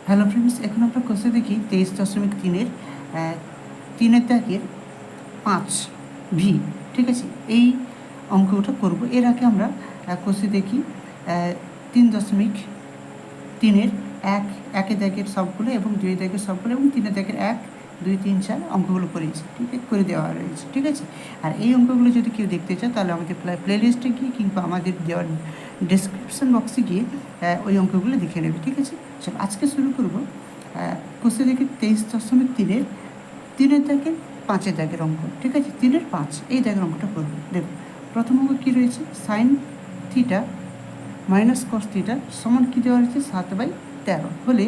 Hello friends, এখন আমরা কোষে দেখি 23.3-এর 3-এর দাগের 5 ভি। ঠিক আছে, এই অঙ্কটা করব। এর আগে আমরা কোষে দেখি 3.3-এর একের দাগের সবগুলো এবং 2-এর দাগের সবগুলো এবং 3-এর দাগের 1, 2, 3, 4 অঙ্কগুলো করেছি, ঠিক আছে, করে দেওয়া রয়েছে। ঠিক আছে, আর এই অঙ্কগুলো যদি কেউ দেখতে চায় তাহলে আমাদের প্লেলিস্টে গিয়ে কিংবা আমাদের দেওয়ার ডেসক্রিপশন বক্সে গিয়ে ওই অঙ্কগুলো দেখে নেবে। ঠিক আছে, চলো আজকে শুরু করবো কোষে দেখি 23.3-এর 3-এর দাগের 5-এর দাগের অঙ্ক। ঠিক আছে, 3-এর 5 এই দাগের অঙ্কটা করবো। দেখো, প্রথম অঙ্ক কী রয়েছে, sine theta minus cos theta সমান কী দেওয়া রয়েছে, 7/13 হলে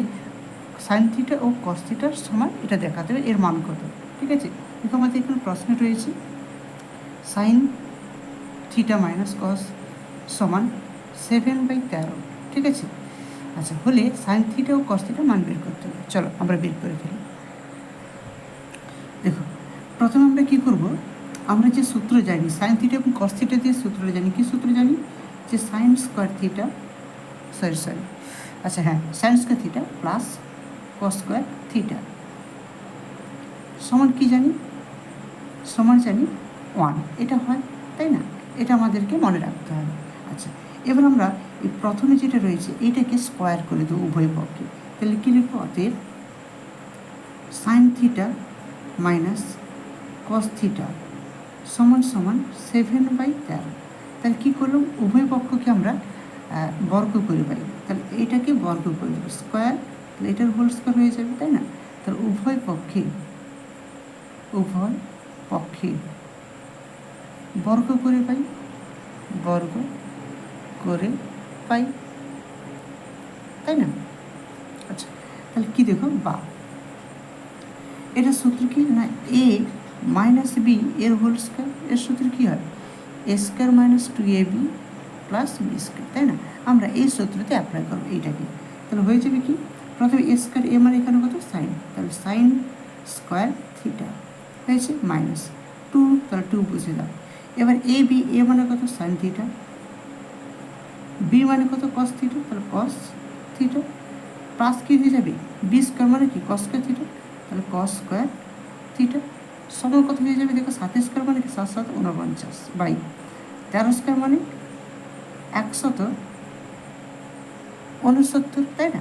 সাইন থিটা ও কস থিটার সমান এটা দেখাতে হবে, এর মান কত। ঠিক আছে, দেখো আমাদের এখানে প্রশ্ন রয়েছে সাইন থিটা মাইনাস কস সমান 7/13। ঠিক আছে, আচ্ছা, হলে সাইন থিটা ও কস থিটা মান বের করতে হবে। চলো আমরা বের করে ফেলি। দেখো, প্রথমে আমরা কী করব, আমরা যে সূত্র জানি সাইন থিটা এবং কস থিটা দিয়ে সূত্র জানি, কী সূত্র জানি, যে সাইন স্কোয়ার থিটা আচ্ছা হ্যাঁ, sine square theta plus cos square theta সমান কী জানি, সমান জানি 1। এটা হয়, তাই না? এটা আমাদেরকে মনে রাখতে হবে। আচ্ছা, এবার আমরা এই প্রথমে যেটা রয়েছে এটাকে স্কোয়ার করে দেবো উভয় পক্ষে। তাহলে কী লিখবো, অতএব sine theta minus cos theta সমান সমান 7/13। তাহলে কী করলাম, উভয় পক্ষকে আমরা বর্গ করে পাই, তাহলে এটাকে বর্গ করে দেবো স্কোয়ার, তাহলে এটার হোল স্কোয়ার হয়ে যাবে, তাই না? তাহলে উভয় পক্ষে বর্গ করে পাই, তাই না? আচ্ছা, তাহলে কী দেখো, বা এটা সূত্র কি না, এ মাইনাস বি এর হোল স্কোয়ার, এর সূত্র কী হয়, a square minus 2ab plus b square, তাই না? আমরা এই সূত্রতে অ্যাপ্লাই করবো এইটাকে। তাহলে হয়ে যাবে কি, প্রথমে এ স্কোয়ার, এ মানে এখানে কত সাইন, তাহলে সাইন স্কোয়ার থিটা হয়েছে মাইনাস 2, তাহলে 2 বুঝে দাও। এবার এ বি, এ মানে কত সাইন থিটা, বি মানে কত কস থিটা, তাহলে কস থিটা প্লাস কী হয়ে যাবে, বি স্কোয়ার মানে কি কস স্কোয়ার থিটা, তাহলে কস স্কোয়ার থিটা সমান কত হয়ে যাবে, দেখো 7 স্কোয়ার মানে কি 7 7 49 বাই 13 স্কোয়ার মানে 169, তাই না?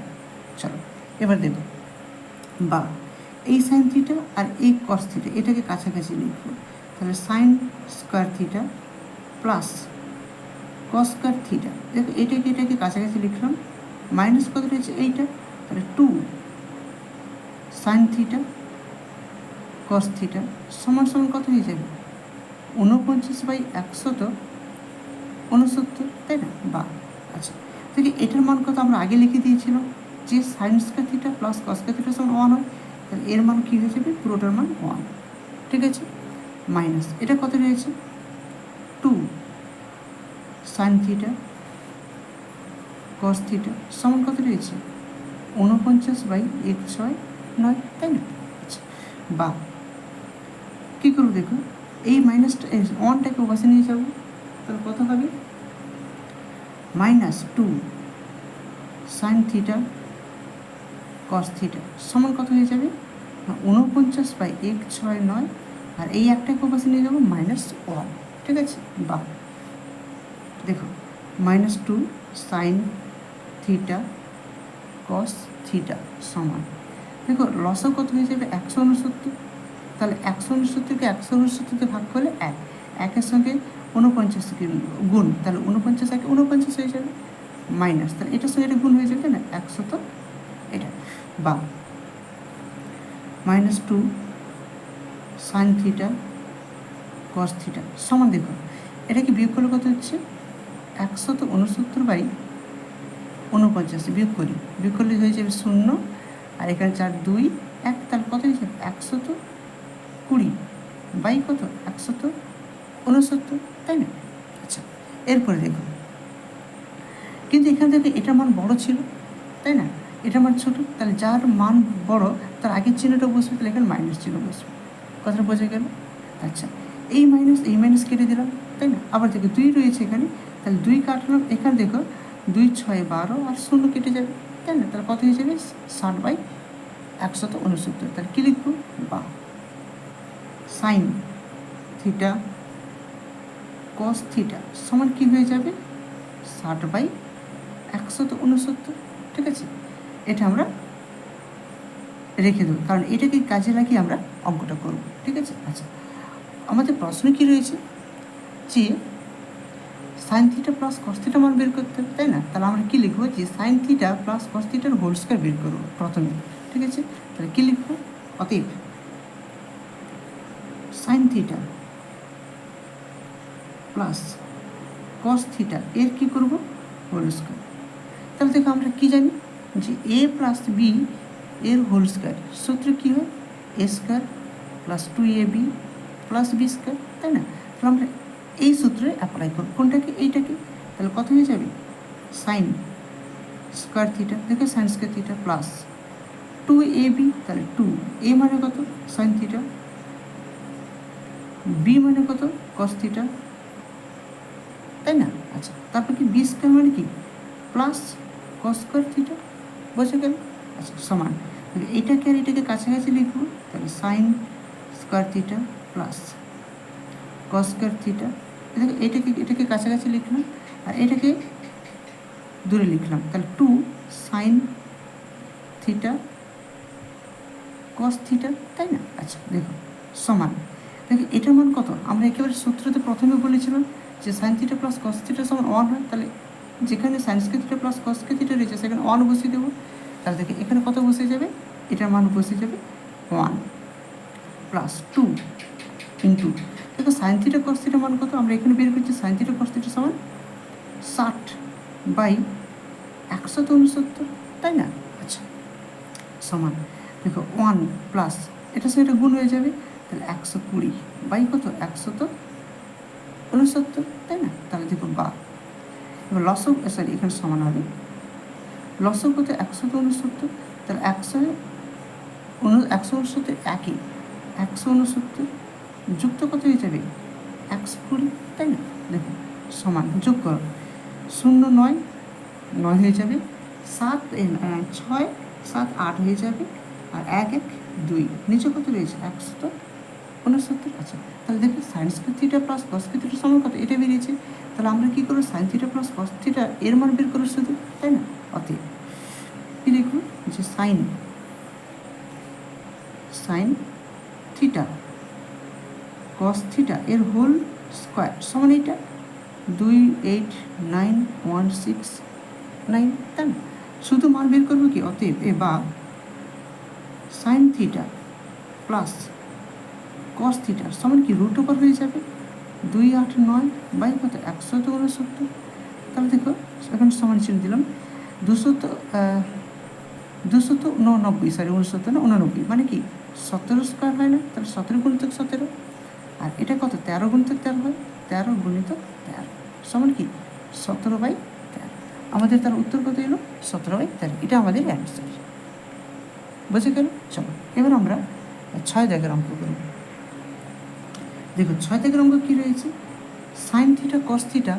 চলো এবার দেখো, বা এই সাইন থিটা আর এই কস থিটা এটাকে কাছাকাছি লিখবো, তাহলে sine square theta plus cos square theta, দেখো এটাকে কাছাকাছি লিখলাম, মাইনাস কত রয়েছে এইটা, তাহলে 2 সাইন থিটা কস থিটা সমান সমান কত হয়ে যাবে, 49/169, তাই না? বা আচ্ছা, তাহলে এটার মান কত আমরা আগে লিখে দিয়েছিলাম, যে sine square theta plus cos square theta সমান 1 হয়, তাহলে এর মান কী হয়ে যাবে, পুরোটার মান 1। ঠিক আছে, মাইনাস এটা কত রয়েছে 2 সাইন থিটা কস থিটা সমান কত রয়েছে 49/169, তাই না? আচ্ছা, বা কী করবো, দেখো এই মাইনাসটা 1টাকে ওপাশে নিয়ে যাবো, তাহলে কত হবে, -2 সাইন থিটা কস থিটা সমান কত হয়ে যাবে, 49/169, আর এই একটাকে ওপাশে নিয়ে যাবো -1। ঠিক আছে, বা দেখো -2 সাইন থিটা কস থিটা সমান, দেখো লসও কত হয়ে যাবে 169, তাহলে 169কে 169তে ভাগ করলে 1, 1-এর সঙ্গে 49কে গুণ, তাহলে 49 একে 49 হয়ে যাবে, মাইনাস, তাহলে এটার সঙ্গে এটা গুণ হয়ে যাবে না 100, এটা বা -2 সাইন থিটা কস থিটা সমান, দেখো এটাকে বিয়োগ করলে কত হচ্ছে 169/49, বিয়োগ করলে হয়ে যাবে 0, আর এখানে 4 2 1, তাহলে কত হয়ে যাবে 120 বাই কত 169, তাই না? আচ্ছা, এরপরে দেখো, কিন্তু এখান থেকে এটার মান বড় ছিল, তাই না? এটার মান ছোটো, তাহলে যার মান বড় তার আগের চিহ্নটা বসবে, তাহলে এখানে মাইনাস চিহ্ন বসবে, কথাটা বোঝা গেল? আচ্ছা, এই মাইনাস কেটে দিলাম, তাই না? আবার দেখো 2 রয়েছে এখানে, তাহলে 2 কাটলাম, এখানে দেখো 2 6 12 আর 0 কেটে যাবে, তাই তাই না? তাহলে কত হয়ে যাবে 60/169। তাহলে কী লিখবো? বা সাইন থিটা কস থিটা সমান কী হয়ে যাবে 60/169। ঠিক আছে, এটা আমরা রেখে দেবো, কারণ এটাকে কাজে লাগিয়ে আমরা অঙ্কটা করব। ঠিক আছে, আচ্ছা আমাদের প্রশ্ন কী রয়েছে যে sign theta plus cos theta মান বের করতে হবে, তাই না? তাহলে আমরা কী লিখবো যে সাইন থিটা প্লাস কস থিটার হোল স্কয়ার বের করবো প্রথমে। ঠিক আছে, তাহলে কী লিখবো? অতএব sine theta plus cos theta এর কী করবো? Whole square. তাহলে দেখো আমরা কী জানি যে এ প্লাস বি এর হোল স্কয়ার সূত্র কী হয়? A square plus 2ab plus b square, তাই না? তাহলে আমরা এই সূত্রে অ্যাপ্লাই করব কোনটাকে? এইটাকে। তাহলে কত হয়ে যাবে? সাইন স্কয়ার থিটা, দেখো sine square theta plus 2ab, তাহলে 2a মানে কত? সাইন থিটা, বি মানে কত? কস থিটা, তাই না? আচ্ছা তারপর কি বি স্কয়ার মানে কি? প্লাস কস স্কয়ার থিটা, বোঝা গেল? আচ্ছা সমান এইটাকে আর এটাকে কাছাকাছি লিখবো, তাহলে সাইন স্কয়ার থিটা প্লাস কস স্কয়ার থিটা, এটাকে কাছাকাছি লিখলাম আর এটাকে দূরে লিখলাম, তাহলে 2 সাইন থিটা কস থিটা, তাই না? আচ্ছা দেখো সমান, দেখো এটার মান কত? আমরা একেবারে সূত্রতে প্রথমে বলেছিলাম যে sign theta plus cos theta সমান 1 হয়, তাহলে যেখানে সাইন স্কয়ার থিটা প্লাস কস স্কয়ার থিটা রয়েছে সেখানে 1 বসিয়ে দেবো। তাহলে দেখে এখানে কত বসে যাবে? এটার মান বসে যাবে 1 প্লাস 2 ইন্টু, দেখো সাইন থিটা কস থিটা মান কত? আমরা এখানে বের করছি সাইন থিটা কস থিটা সমান 60/169, তাই না? আচ্ছা সমান দেখো 1 প্লাস এটার সাথে এটা গুণ হয়ে যাবে, তাহলে 120 বাই কত? 169, তাই না? তাহলে দেখো বা এবার লসক সরি এখানে সমান হবে লসক কত? 169, তাহলে 169 একই 169 যুক্ত কত হয়ে যাবে? 120, তাই না? দেখো সমান যোগ করো 0 9 9 হয়ে যাবে, 7 6 7 8 হয়ে যাবে, আর 1 1 2 নিচে কত রয়েছে? 169। আচ্ছা তাহলে দেখো সাইন স্কয়ার থিটা প্লাস কস স্কয়ার থিটা সমান কত? এটা বেরিয়েছে। তাহলে আমরা কী করবো? Sign theta plus cos theta এর মান বের করবো শুধু, তাই না? অতএব কী লিখব? যে সাইন থিটা কস থিটা এর হোল স্কয়ার সমান এইটা 289,169, তাই না? শুধু মান বের করবো কি? অতএব বা sign theta plus cos theta সমান কি? রুট ওভার হয়ে যাবে 289 বাই কত? 169। তাহলে দেখো এখন সমান চিহ্ন দিলাম 299 সরি 69 মানে কি 17 স্কয়ার হয় না? তাহলে 17 গুণিতক 17, আর এটা কত? 13 গুণিতক 13 হয়, 13 গুণিতক 13 সমান কি 17/13। আমাদের তার উত্তর কত এলো? 17/13। এটা আমাদের অ্যান্সার, বুঝে গেল? চলো এবার আমরা 6 দাগের অঙ্ক করব। দেখো 6 দাগের অঙ্ক কী রয়েছে? সাইন থিটা কস থিটা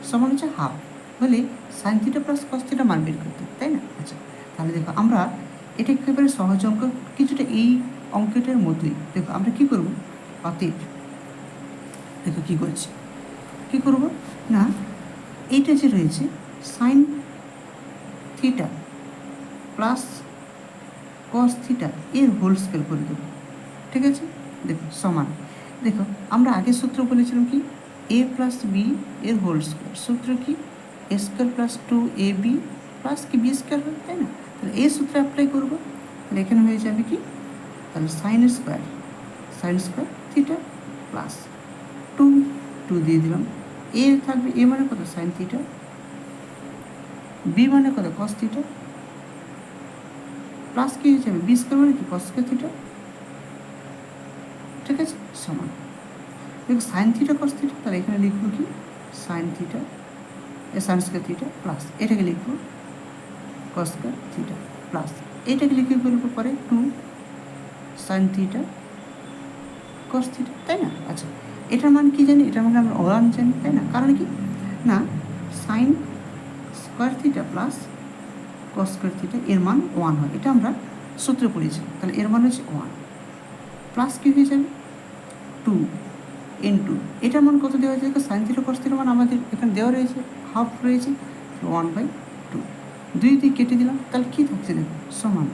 সমান হচ্ছে হাফ হলে sign theta plus cos theta মান বের করতে, তাই না? আচ্ছা তাহলে দেখো আমরা এটা একেবারে সহজ অঙ্ক, কিছুটা এই অঙ্কটার মতোই। দেখো আমরা কী করব? অতএব দেখো কী করছি, কী করব না এইটা যে রয়েছে sine theta plus cos theta এর হোল স্কয়ার করে দেবো। ঠিক আছে, দেখো সমান, দেখো আমরা আগের সূত্র বলেছিলাম কি? এ প্লাস বি এর হোল স্কয়ার, সূত্র কি? এ স্কয়ার প্লাস 2ab প্লাস কি বি স্কয়ার হয়, তাই না? তাহলে এই সূত্রে অ্যাপ্লাই করবো, তাহলে এখানে হয়ে যাবে কি? তাহলে সাইন স্কয়ার থিটা প্লাস 2 দিয়ে দিলাম, এ থাকবে এ মানে কত? সাইন থিটা, বি মানে কত? কস থিটা, প্লাস কি হয়ে যাবে? বি স্কয়ার মানে কি? কস স্কয়ার থিটা। ঠিক আছে, সমান দেখো সাইন থিটা কস থিটা, তাহলে এখানে লিখবো কি? Sine theta sine square theta plus এটাকে লিখবো কস স্কয়ার থিটা প্লাস এটাকে লিখে ফেলবো পরে 2 সাইন থিটা কস থিটা, তাই না? আচ্ছা এটার মান কি জানি? এটার মানে আমরা 1 জানি, তাই না? কারণ কি না sine square theta plus cos square theta এর মান 1 হয়, এটা আমরা সূত্রে পড়েছিলাম। তাহলে এর মান হচ্ছে 1 প্লাস কী হয়ে যাবে 2 ইন্টু এটার মান কত দেওয়া হয়েছে, সাইন থিটা কস থিটার মান আমাদের এখানে দেওয়া রয়েছে, হাফ রয়েছে, 1/2 দুই দিয়ে কেটে দিলাম। তাহলে কী থাকছে দেখো সমান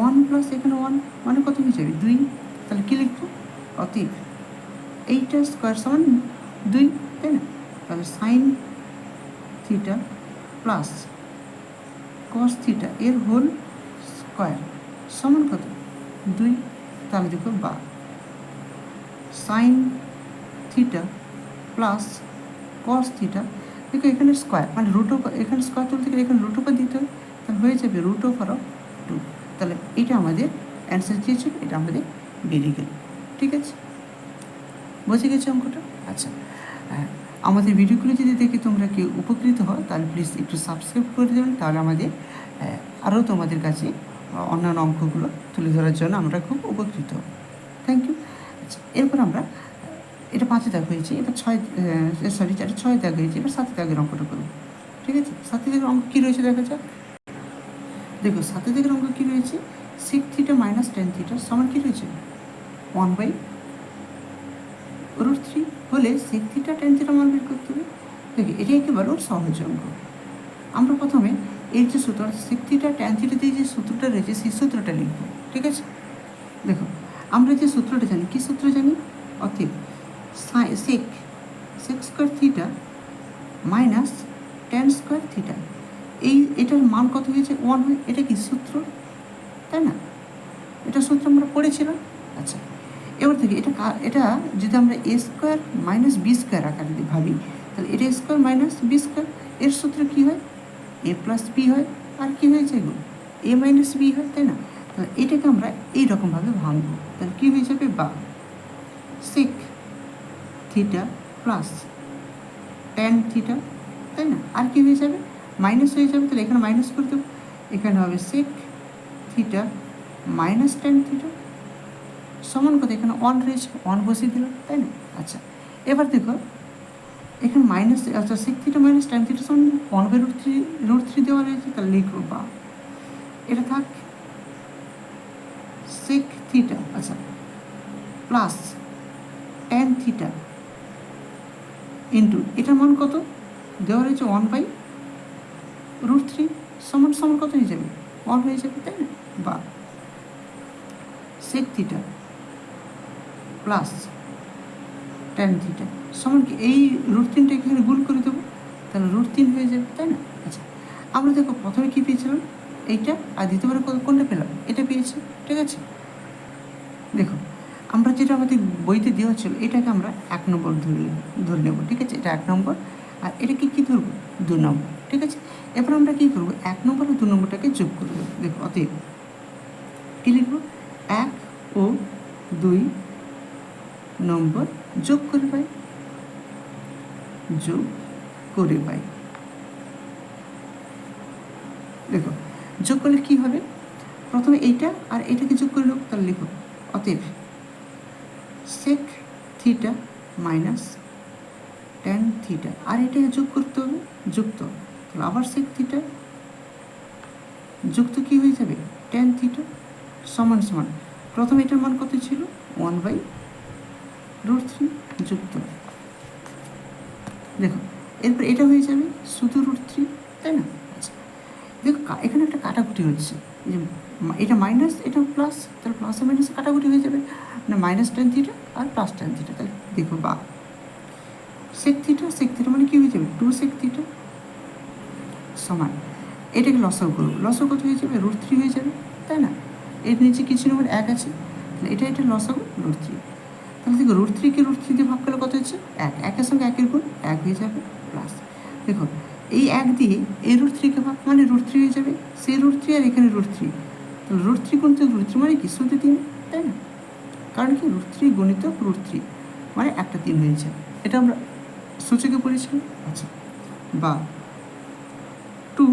1 প্লাস এখানে 1 মানে কত হয়ে যাবে 2। তাহলে কী লিখবো অতএব এইটা স্কোয়ার সমান 2, তাই না? তাহলে sine theta plus cos theta এর হোল স্কোয়ার সমান কত 2। তাহলে দেখো বা sign theta plus cos theta, দেখো এখানে স্কোয়ার মানে রুট ওভার, এখানে স্কোয়ার তুলতে গেলে এখানে রুট ওভার দিতে হবে, তাহলে হয়ে যাবে √2। তাহলে এটা আমাদের অ্যান্সার দিয়েছে, এটা আমাদের বেরিয়ে গেল। ঠিক আছে, বুঝে গেছে অঙ্কটা? আচ্ছা, আমাদের ভিডিওগুলো যদি দেখে তোমরা কেউ উপকৃত হও তাহলে প্লিজ একটু সাবস্ক্রাইব করে দেবেন, তাহলে আমাদের আরও তোমাদের কাছে অন্যান্য অঙ্কগুলো তুলে ধরার জন্য আমরা খুব উপকৃত হব। Thank you. আচ্ছা, এরপর আমরা এটা 5 দাগ হয়েছে, এবার 6 দাগ হয়েছে, এবার 7 দাগের অঙ্কটা করবো। ঠিক আছে, 7 দাগের অঙ্ক কী রয়েছে দেখা যাক। দেখো 7 দাগের অঙ্ক কী রয়েছে, sec theta minus tan theta সমান কী রয়েছে 1/√3 হলে sec থিটা tan থিটা মান বের করতে হবে। দেখো এটা একেবারে সহজ অঙ্ক। আমরা প্রথমে এর যে সূত্র sec থিটা tan থিটা দিয়ে যে সূত্রটা রয়েছে সেই সূত্রটা লিখব। ঠিক আছে, দেখো আমরা যে সূত্রটা জানি, কী সূত্র জানি, অতএব sec square theta minus tan square theta, এটার মান কত হয়েছে 1 হয়, এটা কি সূত্র, তাই না? এটা সূত্র আমরা পড়েছিলাম। আচ্ছা, এবার থেকে এটা যদি আমরা a square minus b square আকারে যদি ভাবি, তাহলে এটা স্কোয়ার মাইনাস বি স্কোয়ার, এর সূত্র কী হয় a প্লাস বি হয়, আর কী হয়েছে এগুলো a মাইনাস বি হয়, তাই না? তাহলে এটাকে আমরা এইরকমভাবে ভাঙবো, তাহলে কী হয়ে যাবে বা sec theta plus tan theta, তাই না? আর কী হয়ে যাবে মাইনাস হয়ে যাবে, তাহলে এখানে মাইনাস করে দেবো, এখানে হবে sec theta minus tan theta সমান কত, এখানে 1 রয়েছে, 1 বসিয়ে দিলাম, তাই না? আচ্ছা, এবার দেখো এখানে মাইনাস, আচ্ছা sec theta minus tan theta সমান 1/√3 দেওয়া রয়েছে, তাহলে লিখবো বা এটা থাক sec থিটা, আচ্ছা প্লাস tan থিটা ইন্টু এটার মান কত দেওয়া রয়েছে 1/√3 সমান সমান কত হয়ে যাবে 1 হয়ে যাবে, তাই না? বা sec theta plus tan theta সমান কি এই √3টা এখানে গুণ করে দেবো, তাহলে √3 হয়ে যাবে, তাই না? আচ্ছা, আমরা দেখো প্রথমে কী পেয়েছিলাম এইটা, আর দ্বিতীয়বার কোনটা পেলাম এটা পেয়েছি। ঠিক আছে, দেখো আমরা যেটা আমাদের বইতে দেওয়া ছিল এটাকে আমরা 1 নম্বর ধরে নেব। ঠিক আছে, এটা 1 নম্বর, আর এটাকে কী ধরবো 2 নম্বর। ঠিক আছে, এবার আমরা কী করবো 1 নম্বর আর 2 নম্বরটাকে যোগ করে দেবো। দেখো অতএব কী লিখবো 1 ও 2 নম্বর যোগ করে পাই, দেখো যোগ করলে কী হবে, প্রথমে এইটা আর এইটাকে যোগ করে নেব, তাহলে লিখো অতএব sec theta minus tan theta, আর এটাকে যোগ করতে হবে যুক্ত, তাহলে আবার sec থিটা যুক্ত কী হয়ে যাবে tan থিটা সমান সমান, প্রথমে এটার মান কত ছিল 1/√3 যুক্ত, দেখো এরপর এটা হয়ে যাবে শুধু √3, তাই না? আচ্ছা, দেখো এখানে একটা কাটাকুটি হচ্ছে, যে এটা মাইনাস এটা প্লাস, তাহলে প্লাসে মাইনাসে কাটাকুটি হয়ে যাবে, মানে মাইনাস tan থিটা আর প্লাস tan থিটা, তাহলে দেখো বা sec থিটা মানে কী হয়ে যাবে 2 sec থিটা সমান, এটাকে লসাগু করবো, লসাগু কত হয়ে যাবে √3 হয়ে যাবে, তাই না? এর নিচে কিছু নম্বর 1 আছে, তাহলে এটা লসাগু √3, তাহলে দেখো √3কে √3 দিয়ে ভাগ করলে কত হচ্ছে 1, 1-এর সঙ্গে 1-এর গুণ 1 হয়ে যাবে প্লাস, দেখো এই 1 দিয়ে এই √3কে ভাগ মানে √3 হয়ে যাবে, সেই √3 আর এখানে √3, তাহলে √3 গুণিত √3 মানে কি শুধু 3, তাই না? কারণ কি √3 গুণিত √3 মানে একটা 3 হয়ে যায়, এটা আমরা সূচকে পড়েছিলাম। আচ্ছা, বা 2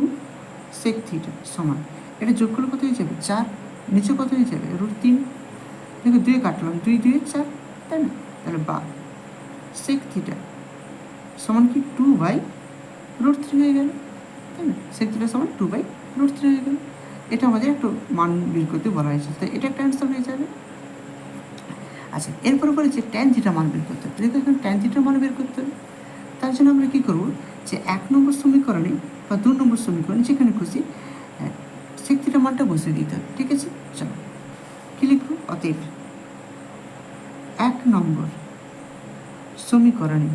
sec থিটা সমান, এটা যোগ করলে কত হয়ে যাবে 4, নিচে কত হয়ে যাবে √3, দেখো 2 কাটলাম 2 2 4, তাই না? তাহলে বা sec থিটা সমান কি 2/√3 হয়ে গেল, তাই না? sec থিটা সমান 2/√3। √3 হয়ে গেল। এটা আমাদের একটু মান বের করতে বলা হয়েছে, তো এটা একটা অ্যান্সার হয়ে যাবে। আচ্ছা, এরপরে বলেছে ট্যান থিটার মান বের করতে হবে। দেখো এখন ট্যান থিটার মান বের করতে হবে, তার জন্য আমরা কী করবো, যে 1 নম্বর সমীকরণে বা 2 নম্বর সমীকরণে যেখানে খুশি সেক থিটার মানটা বসিয়ে দিতে হবে। ঠিক আছে, চলো কী লিখবো, অতএব 1 নম্বর সমীকরণে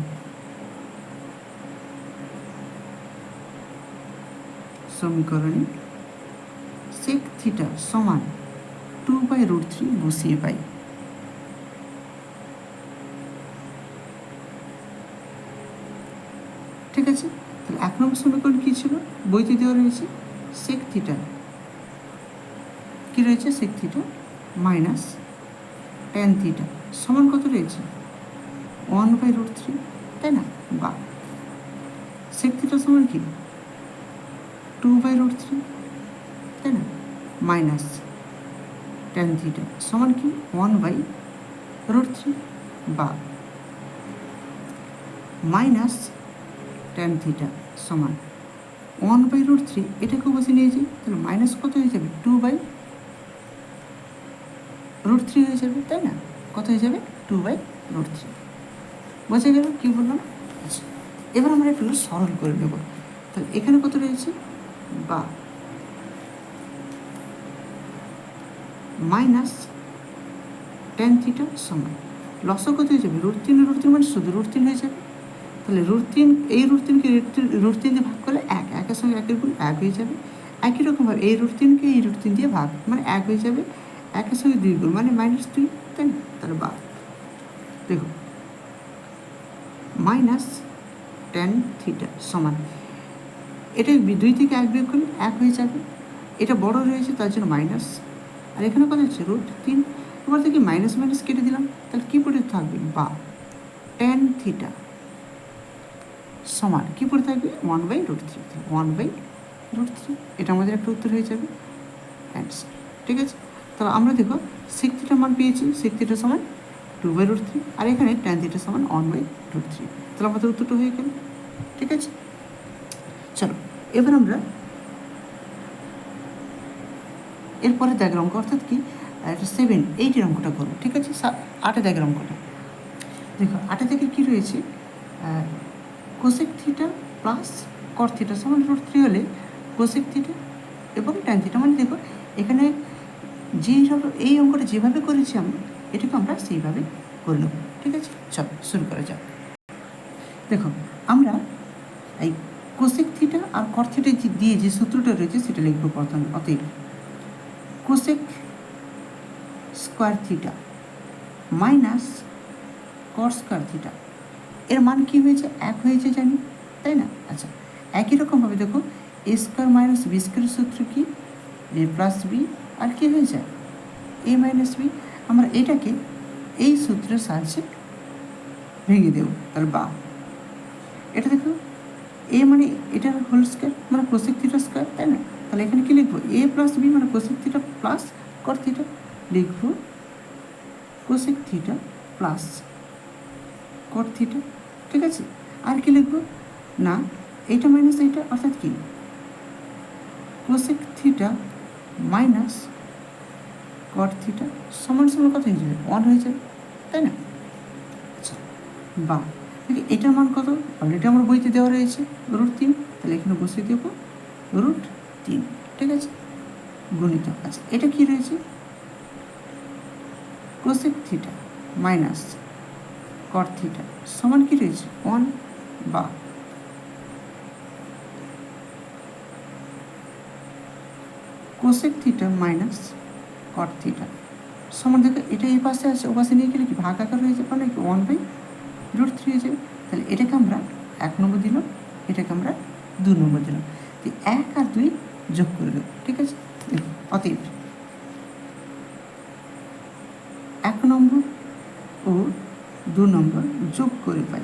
সেক থিটা সমান 2/√3 বসিয়ে পাই। ঠিক আছে, তাহলে 1 নম্বর সমীকরণ কী ছিল, বইতে দেওয়া রয়েছে সেক থিটা, কী রয়েছে, sec theta minus tan theta সমান কত রয়েছে, 1/√3, তাই না, বা সেক থিটা সমান কি 2/√3, তাই না, মাইনাস ট্যান থিটা সমান কি 1/√3, বা মাইনাস ট্যান থিটা সমান 1/√3, এটাকে বসে নিয়েছি, তাহলে মাইনাস কত হয়ে যাবে, 2/√3 হয়ে যাবে, তাই না, কত হয়ে যাবে, 2/√3। বোঝা গেল কী বললাম? আচ্ছা, এবার আমরা একটু সরল করে নেব। তাহলে এখানে কত রয়েছে, বা মাইনাস ট্যান থিটা সমান লসও কত হয়ে যাবে, √3 মানে শুধু √3 হয়ে যাবে। তাহলে √3, এই √3কে √3 দিয়ে ভাগ করলে 1, 1-এর সঙ্গে 1-এর গুণ 1 হয়ে যাবে। একই রকমভাবে এই √3কে এই √3 দিয়ে ভাগ মানে 1 হয়ে যাবে, 1-এর সঙ্গে 2 গুণ মানে -2, তাই না, তাহলে বা দেখো মাইনাস ট্যান থিটা সমান, এটা 2 থেকে 1 বিয়োগ করলে 1 হয়ে যাবে, এটা বড় রয়েছে তার জন্য মাইনাস, আর এখানে কত হচ্ছে √3, এবার থেকে মাইনাস মাইনাস কেটে দিলাম, তাহলে কী পড়ে থাকবে, বা ট্যান থিটা সমান কী পড়ে থাকবে, 1/√3, 1/√3, এটা আমাদের একটা উত্তর হয়ে যাবে, অ্যান্সার। ঠিক আছে, তাহলে আমরা দেখো সেক থিটার মান পেয়েছি, সেক থিটা সমান 2/√3, আর এখানে ট্যান থিটা সমান 1/√3, তাহলে আমাদের উত্তরটা হয়ে গেল। ঠিক আছে, চলো এবার আমরা এরপরে দাগের অঙ্ক, অর্থাৎ কি 7, 8-এর অঙ্কটা করবো। ঠিক আছে, 8-এ দাগের অঙ্কটা দেখো, 8-এ থেকে কী রয়েছে, cosec theta plus cot theta সমান √3 হলে কোসেক থিটা এবং ট্যান থিটা, মানে দেখো এখানে যেইভাবে এই অঙ্কটা যেভাবে করেছি আমরা, এটাকে আমরা সেইভাবে করে নেব। ঠিক আছে, চলো শুরু করা যাক। দেখো আমরা এই কোসেক থিটা আর কট থিটা দিয়ে যে সূত্রটা রয়েছে সেটা লিখবো প্রথমে। অতএব cosec square theta minus cot square theta, এর মান কী হয়েছে, 1 হয়েছে জানি, তাই না। আচ্ছা, একই রকমভাবে দেখো a স্কোয়ার মাইনাস বি স্কোয়ারের সূত্র কি, a প্লাস বি, আর কী হয়ে যায় a মাইনাস বি। আমরা এটাকে এই সূত্রের সাহায্যে ভেঙে দেব, তাহলে বা এটা দেখো a মানে এটার হোল স্কোয়ার মানে কোসেক থিটা স্কোয়ার, তাই না, তাহলে এখানে কী লিখবো, a প্লাস বি মানে cosec theta plus cot theta, লিখবো cosec theta plus cot theta. ঠিক আছে, আর কি লিখবো না, এইটা মাইনাস এইটা, অর্থাৎ কি কোসেক থিটা মাইনাস কট থিটা সমান সমান কত হয়ে যাবে, 1 হয়ে যাবে, তাই না। আচ্ছা, বা এটার মান কত, অলরেডি আমার বইতে দেওয়া রয়েছে √3, তাহলে এখানে বসিয়ে দেবো √3। ঠিক আছে, গণিত। আচ্ছা, এটা কি রয়েছে, কোসেক থিটা মাইনাস কট থিটা সমান কি রয়েছে 1, বা কোসেক থিটা মাইনাস কট থিটা সমান, দেখো এটা এই পাশে আছে, ও পাশে নিয়ে গেলে কি ভাগ আকার হয়ে যাবে, নাকি 1/√3 হয়ে যাবে। তাহলে এটাকে আমরা 1 নম্বর দিলাম, এটাকে আমরা 2 নম্বর দিলাম, তো 1 আর 2 যোগ করে দেবো। ঠিক আছে, দেখো অতএব 1 নম্বর ও 2 নম্বর যোগ করে পাই,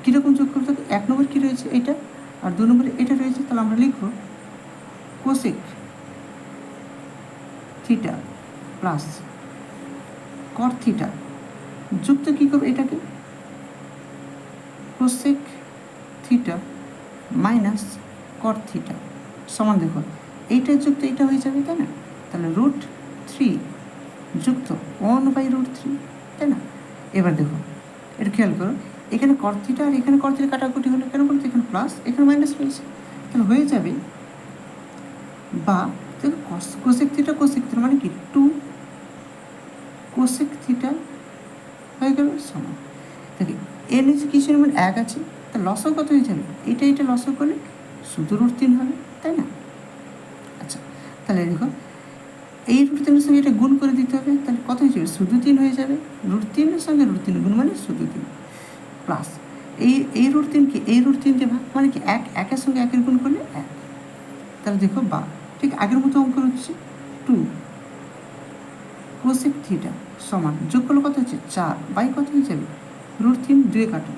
কীরকম যোগ করতে হবে, 1 নম্বর কী রয়েছে এটা, আর 2 নম্বরে এটা রয়েছে, তাহলে আমরা লিখব cosec theta plus cot theta যুক্ত কী করবো এটাকে কোসেক থিটা মাইনাস কট থিটা সমান দেখো এইটা যুক্ত এটা হয়ে যাবে তাই না, তাহলে √3 যুক্ত 1/√3 তাই না। এবার দেখো এটা খেয়াল করো, এখানে কট থিটা আর এখানে কট থিটা কাটাকুটি হলো কেন বলতো, এখানে প্লাস এখানে মাইনাস রয়েছে, তাহলে হয়ে যাবে বা দেখো কোসেক থিটা মানে কি 2 কোসেক থিটা হয়ে গেল সমান। দেখি এর নিচে কিসের মান 1 আছে, তা লসও কত হয়ে যাবে, এটা লসও করলে শুধু √3 হবে তাই না। আচ্ছা তাহলে দেখো এই √3-এর সঙ্গে এটা গুণ করে দিতে হবে, তাহলে কত হয়ে যাবে শুধু 3 হয়ে যাবে, √3-এর সঙ্গে √3 গুণ মানে শুধু 3 প্লাস এই √3-কে এই √3 দিয়ে ভাগ মানে কি 1 সঙ্গে 1 গুণ করলে 1, তাহলে দেখো বা ঠিক আগের মতো অঙ্ক হচ্ছে 2 কোসেক থিটা সমান যোগ করলে কত হচ্ছে 4 বাই কত হয়ে যাবে √3 2 কাটো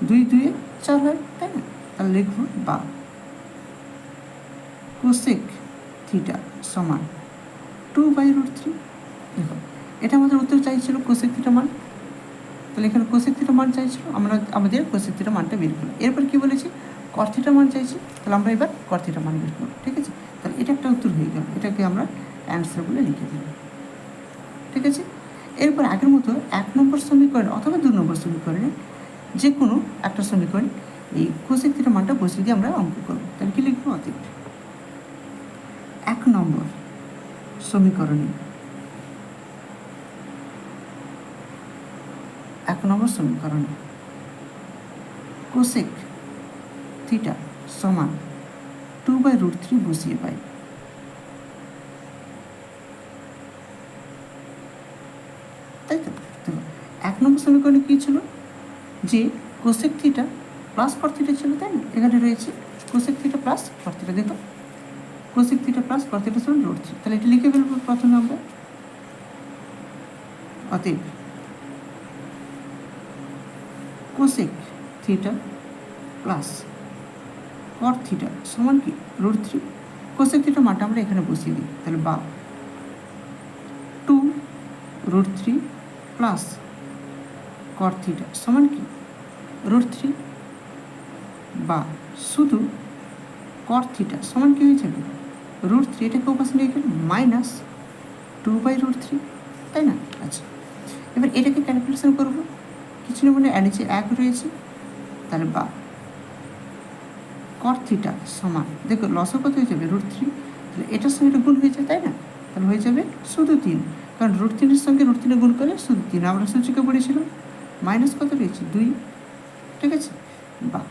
2 2 4 হয় তাই না, তাহলে লিখবো বা কোসেক থিটা সমান 2/√3। দেখো এটা আমাদের উত্তর চাইছিল কোসেক থিটা মান, তাহলে এখানে কোসেক থিটা মান চাইছিল, আমরা আমাদের কোসেক থিটা মানটা বের করলাম। এরপর কী বলেছি কট থিটা মান চাইছি, তাহলে আমরা এবার কট থিটা মান বের করবো, ঠিক আছে। তাহলে এটা একটা উত্তর হয়ে গেল, এটাকে আমরা অ্যান্সার বলে লিখে দেব, ঠিক আছে। এরপর আগের মতো 1 নম্বর সমীকরণ অথবা 2 নম্বর সমীকরণে যে কোনো একটা সমীকরণ এই কোসেক থিটা মানটা বসিয়ে দিয়ে আমরা অঙ্ক করবো। তাহলে কি লিখবো, অতীত 1 নম্বর সমীকরণে 1 নম্বর সমীকরণে কোসেক থিটা সমান 2/√3 বসিয়ে পাই, তাই তো। 1 নম্বর সমীকরণে কী ছিল যে cosec theta plus cot theta ছিল তাই না, এখানে রয়েছে cosec theta plus cot theta, দেখো cosec theta plus cot theta সমান √3, তাহলে এটা লিখে ফেলবো প্রথমে আমরা, অতএব cosec theta plus cot theta সমান কি √3, কোসেক থিটা মানটা আমরা এখানে বসিয়ে দিই, তাহলে বা 2√3 প্লাস কট থিটা সমান কি √3 বা শুধু কট থিটা সমান কি হয়ে যাবে √3, এটাকে ওপাশে নিয়ে গেলে মাইনাস 2/√3 তাই না। আচ্ছা এবার এটাকে ক্যালকুলেশন করবো, কিছু না মানে নিচে 1 রয়েছে, তাহলে বা কট থিটা সমান দেখো লসও কত হয়ে যাবে √3, তাহলে এটার সঙ্গে এটা গুণ হয়ে যায় তাই না, তাহলে হয়ে যাবে শুধু 3, কারণ √3-এর সঙ্গে √3 গুণ করলে শুধু 3, আমরা সূচিকে পড়েছিলাম মাইনাস কত রয়েছে 2, ঠিক আছে। বা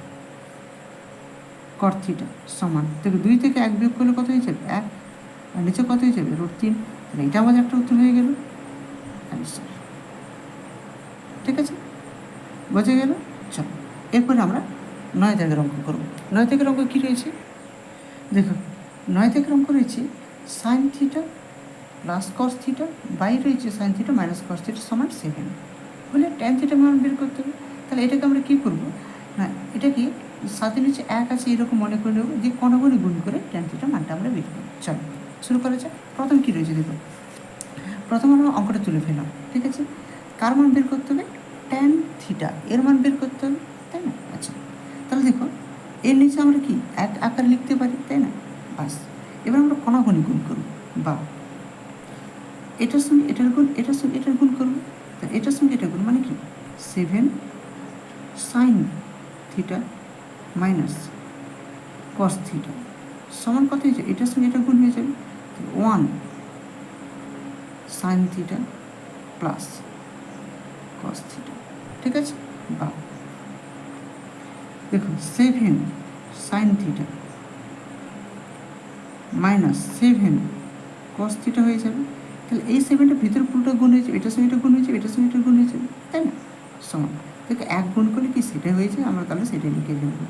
কট থিটা সমান দেখো 2 থেকে 1 বিয়োগ করলে কত হয়ে যাবে 1, আর নিচে কত হয়ে যাবে √3, তাহলে এটা আমাদের একটা উত্তর হয়ে গেল অ্যান্সার, ঠিক আছে বোঝা গেল। চলো এরপরে আমরা 9 দাগের অঙ্ক করব। 9 দাগের অঙ্ক কী রয়েছে দেখো, 9 দাগের অঙ্ক রয়েছে sine theta plus cos theta by রয়েছে sine theta minus cos theta সমান 7 হলে ট্যান থিটা মান বের করতে হবে। তাহলে এটাকে আমরা কী করবো না, এটাকে সাথে নিচে 1 আছে এরকম মনে করে নেব, যে কোনোগুলি গুণ করে ট্যান থিটা মানটা আমরা বের করবো। চলো শুরু করা যাক। প্রথম কী রয়েছে দেখো, প্রথম আমরা অঙ্কটা তুলে ফেলাম, ঠিক আছে। কার মান বের করতে হবে, ট্যান থিটা এর মান বের করতে হবে তাই না। আচ্ছা তাহলে দেখো এর নিচে আমরা কি 1 আকারে লিখতে পারি তাই না, বাস এবার আমরা কোনাগুনি গুণ করবো, বা এটার সঙ্গে এটার গুণ এটার সঙ্গে এটার গুণ করবো, তা এটার সঙ্গে এটা গুণ মানে কি 7 sign theta minus cos theta সমান কত হয়ে যাবে, এটার সঙ্গে এটা গুণ হয়ে যাবে 1 sign theta plus cos theta, ঠিক আছে। বা দেখুন 7 sign theta minus 7 cos theta হয়ে যাবে, তাহলে এই 7টা ভিতরে পুরোটা গুণ হয়ে যাবে, এটার সঙ্গে এটা গুণ হয়ে যাবে, এটার সঙ্গে এটা গুণ হয়ে যাবে তাই না, সমান দেখো 1 গুণ করলে কি সেটাই হয়েছে, আমরা তাহলে সেটাই লিখে ফেলব,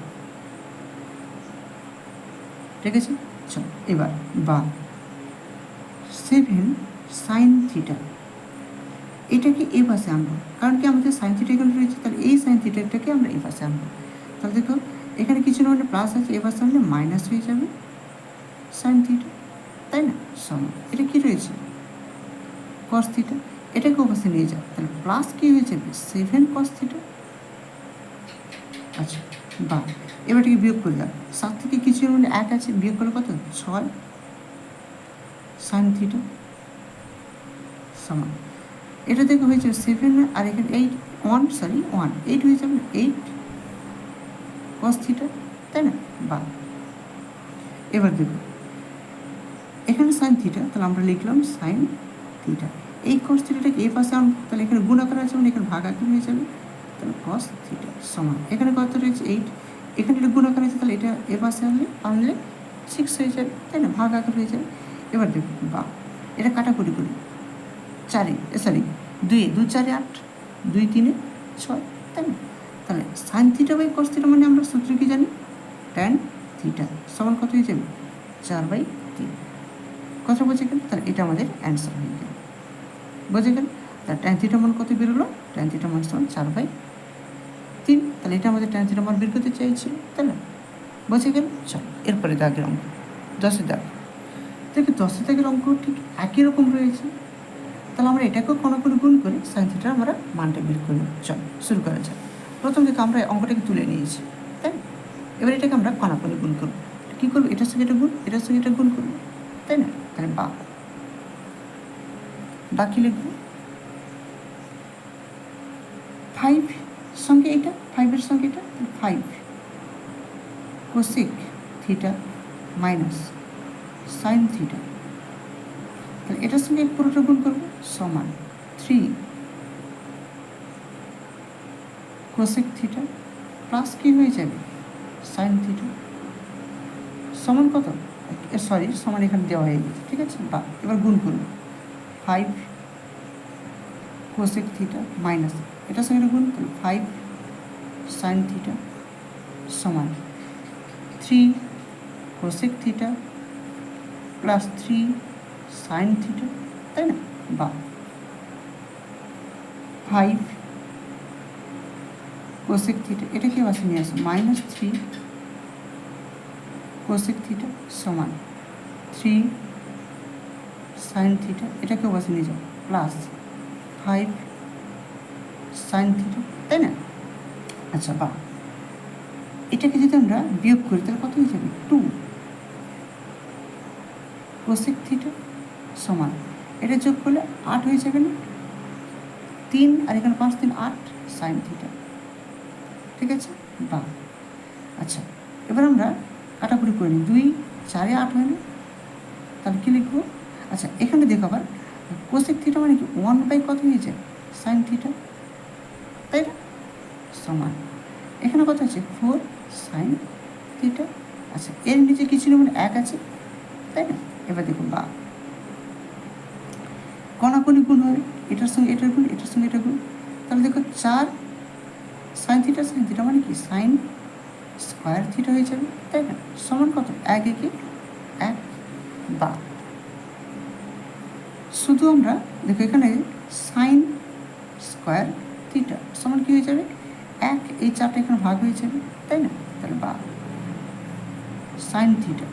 ঠিক আছে। চলো এবার বা 7 সাইন থিটা এটাকে এই পাশে আনবো, কারণ কি আমাদের সাইন থিটা এখানে রয়েছে, তাহলে এই সাইন থিটাটাকে আমরা এই পাশে আনবো, তাহলে দেখো এখানে কিছু না মানে প্লাস আছে, এ পাশে আনলে মাইনাস হয়ে যাবে সাইন থিটা তাই না, সমান এটা কি রয়েছে কস থিটা, এটাকে ওপাশে নিয়ে যাও, তাহলে প্লাস কী হয়ে যাবে 7 cos থিটা। আচ্ছা বা এবার এটাকে বিয়োগ করে দাও, 7 থেকে কিছু মানে 1 আছে, বিয়োগ করলে কত 6 sin থিটা সমান এটা থেকে হয়ে যাবে 7 আর এখানে 1 8 হয়ে যাবে 8 cos থিটা, তাই না? বা এবার দেখো এখানে সাইন থিটা, তাহলে আমরা লিখলাম সাইন থিটা। এই cos থিটাটাকে এই পাশে আনবো, তাহলে এখানে গুণ আকারে আছে মানে এখানে ভাগ আকারে হয়ে যাবে, তাহলে cos থিটা সমান এখানে কত রয়েছে 8, এখানে এটা গুণ আকারে আছে, তাহলে এটা এ পাশে আনলে 6 হয়ে যাবে, তাই না? ভাগ আকার হয়ে যাবে। এবার দেখো বা এটা কাটাকুটি করি, 2 2 4 8, 2 3 6, তাই না? তাহলে sine theta by cos theta মানে আমরা সূত্র কি জানি, tan থিটা সমান কত হয়ে যাবে 4/3। কথা বোঝে গেল? তাহলে এটা আমাদের অ্যান্সার হয়ে গেল, বোঝে গেল? তাহলে ট্যান থিটা মান কত বেরোলো, ট্যান থিটা মান সমান 4/3। তাহলে এটা আমাদের ট্যান থিটা মান বের করতে চাইছিল, তাই না? বোঝে গেল? চলো এরপরে দাগের অঙ্ক 10 দাগ। দেখি 10 দাগের অঙ্ক ঠিক একই রকম রয়েছে, তাহলে আমরা এটাকেও কোনো করে গুণ করে সাইন থিটার আমরা মানটা বের করব। চলো শুরু করা যাক। প্রথম দেখো আমরা অঙ্কটাকে তুলে নিয়েছি, তাই না? এবার এটাকে আমরা কণা করে গুণ করবো। কী করবো, এটার সঙ্গে এটা গুণ, এটার সঙ্গে এটা গুণ করবো, তাই না? তাহলে বাকি লিখবো 5 সঙ্গে এটা, 5-এর সঙ্গে এটা 5 cosec theta minus sine theta, তাহলে এটার সঙ্গে পুরোটা গুণ করবো সমান 3 কোসেক থিটা প্লাস কী হয়ে যাবে সাইন থিটা সমান কত, সমান এখানে দেওয়া হয়ে গেছে, ঠিক আছে? বা এবার গুণ করবো 5 কোসেক থিটা মাইনাস এটার সঙ্গে গুণ, তাহলে 5 সাইন থিটা সমান 3 cosec theta plus 3 sine theta, তাই না? বা 5 কোসেক থিটা এটাকে বাসে নিয়ে আসো মাইনাস 3 কোসেক থিটা সমান 3 সাইন থিটা, এটাকেও বাসে নিয়ে যাও প্লাস 5 সাইন থিটা, তাই না? আচ্ছা বা এটাকে যদি আমরা বিয়োগ করি তাহলে কত হয়ে যাবে 2 কোসেক থিটা সমান এটা যোগ করলে 8 হয়ে যাবে না, 3 আর এখানে 5 3 8 সাইন থিটা, ঠিক আছে? বা আচ্ছা এবার আমরা কাটাকুটি করে নিই, 2 4 8 হয় না, তাহলে কী লিখবো? আচ্ছা এখানে দেখো আবার কোসেক থিটা মানে কি 1 কত হয়ে যায় সাইন থিটা, তাই না? সমান এখানে কত আছে 4 সাইন থিটা। আচ্ছা এর নিচে কিছু না মানে 1 আছে, তাই না? এবার দেখুন বা কণাকণি গুণ হবে, এটার সঙ্গে এটার গুণ, এটার সঙ্গে এটা গুণ, তাহলে দেখো 4 সাইন থিটা মানে কি সাইন স্কোয়ার থিটা হয়ে যাবে, তাই না? সমান কত 1 1 1 বা শুধু আমরা দেখো এখানে সাইন স্কোয়ার থিটা সমান কী হয়ে যাবে 1, এই 4টা এখানে ভাগ হয়ে যাবে, তাই না? তাহলে বা সাইন থিটা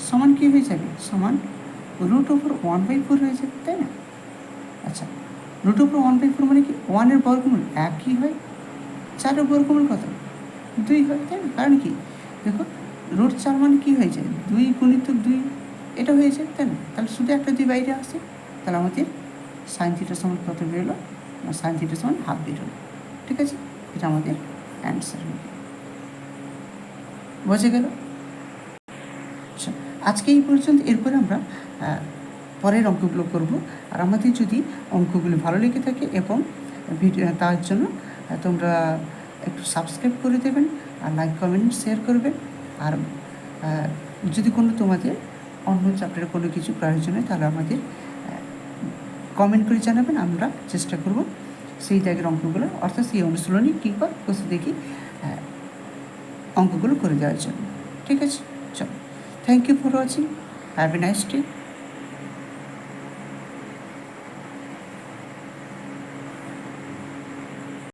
সমান কী হয়ে যাবে সমান √1/4 হয়ে যাবে, তাই না? আচ্ছা √1/4 মানে কি 1-এর বর্গমূল 1ই হয়, 4-এর বর্গমূল কত 2 হয়, তাই না? কারণ কি দেখো √4 মানে কী হয়ে যায় 2 × 2 এটা হয়ে যায়, তাই না? তাহলে শুধু একটা 2 বাইরে আসে, তাহলে আমাদের সাইন থিটা সমান কত বেরোলো, সাইন থিটা সমান হাফ বেরোলো, ঠিক আছে? এটা আমাদের অ্যান্সার হয়ে গেল, বোঝা গেল? আচ্ছা আজকে এই পর্যন্ত, এরপরে আমরা পরের অঙ্কগুলো করব। আর আমাদের যদি অঙ্কগুলো ভালো লেগে থাকে এবং ভিডিও তার জন্য তোমরা একটু সাবস্ক্রাইব করে দেবেন আর লাইক কমেন্ট শেয়ার করবেন। আর যদি কোনো তোমাদের অন্য চ্যাপ্টারে কোনো কিছু প্রয়োজন হয় তাহলে আমাদের কমেন্ট করে জানাবেন, আমরা চেষ্টা করব সেই দাগের অঙ্কগুলো অর্থাৎ সেই অনুশীলনী কিংবা কোর্স দেখি অঙ্কগুলো করে দেওয়ার জন্য, ঠিক আছে? চলো, thank you for watching, have a nice day.